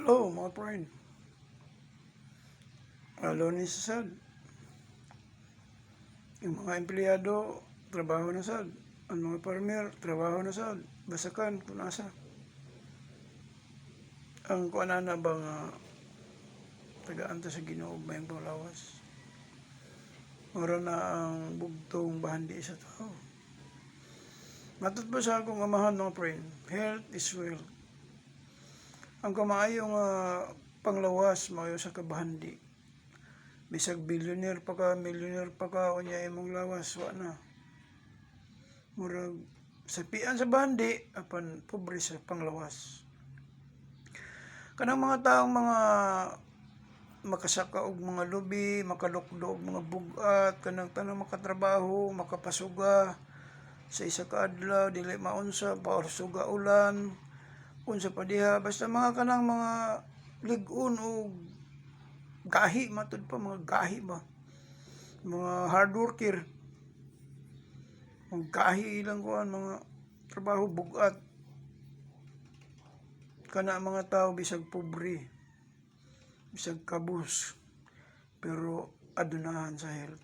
Hello mga friend. Ni sa sad. Yung mga empleyado, trabaho na sad. Ang mga farmer, trabaho na sad. Basakan, kung asa. Ang kuana na ba nga tagaan ta sa Ginoo mayang panglawas. Ora na ang bugtong bahandi sa tao. Matut ba sa akong amahan mga friend, health is wealth. Ang kamaayong panglawas maayo sa kabahandi. Bisag billionaire pa ka, millionaire pa ka, unya imong lawas, wa na. Murag, sapian sa bandi, apan pobre sa panglawas. Kanang mga taong mga makasaka og mga lubi, makalukdo og mga bugat, kanang tanang makatrabaho, makapasuga, sa isa ka adlaw, dili maunsa, pausuga ulan, unsa pa diha, basta mga kanang mga lig-on o gahi, matod pa mga gahi ba, mga hard worker, mga gahi ilang kuan, mga trabaho bugat, kana mga tao bisag pobre, bisag kabus, pero adunahan sa health.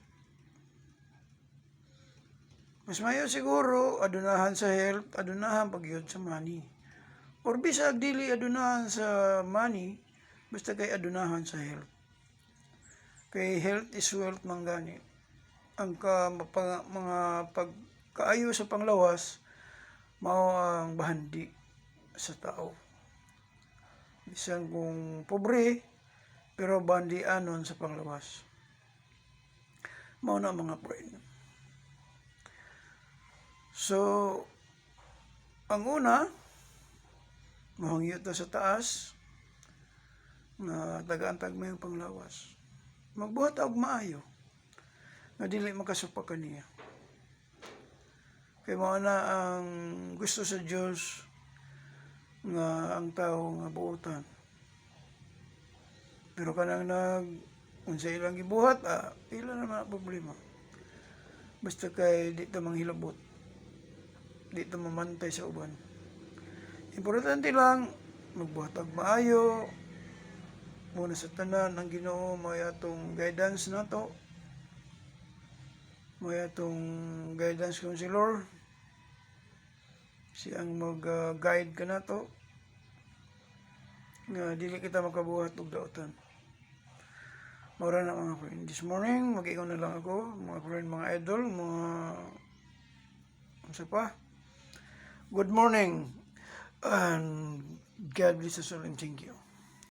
Mas mayo siguro adunahan sa health, adunahan pagyud sa money. Or bisag dili adunahan sa money, basta kay adunahan sa health. Kay health is wealth man gani. Ang mga pagkaayo sa panglawas mao ang bahandi sa tao. Bisan kung pobre pero bandianon sa panglawas. Mao na mga friend. So, ang una, mahangyo ta sa taas, na tagaan-tag mo yung panglawas. Magbuhat og maayo, na dili makasupa kaniya. Kaya mo na ang gusto sa Diyos, nga ang tao nga buotan. Pero kanang unsa ilang gibuhat, ila naman ang problema. Basta kay di ta manghilabot. Di ito mamantay sa uban. Importante lang, magbuhat og maayo, muna sa tanan, ang Ginoo, may atong guidance na to, may atong guidance counselor, siyang mag-guide ka na to, nga dili kita makabuhat og daotan. Maura na mga friend. This morning, mag-ingon na lang ako, mga friend, mga idol, mga ano pa. Good morning and God bless us all and thank you.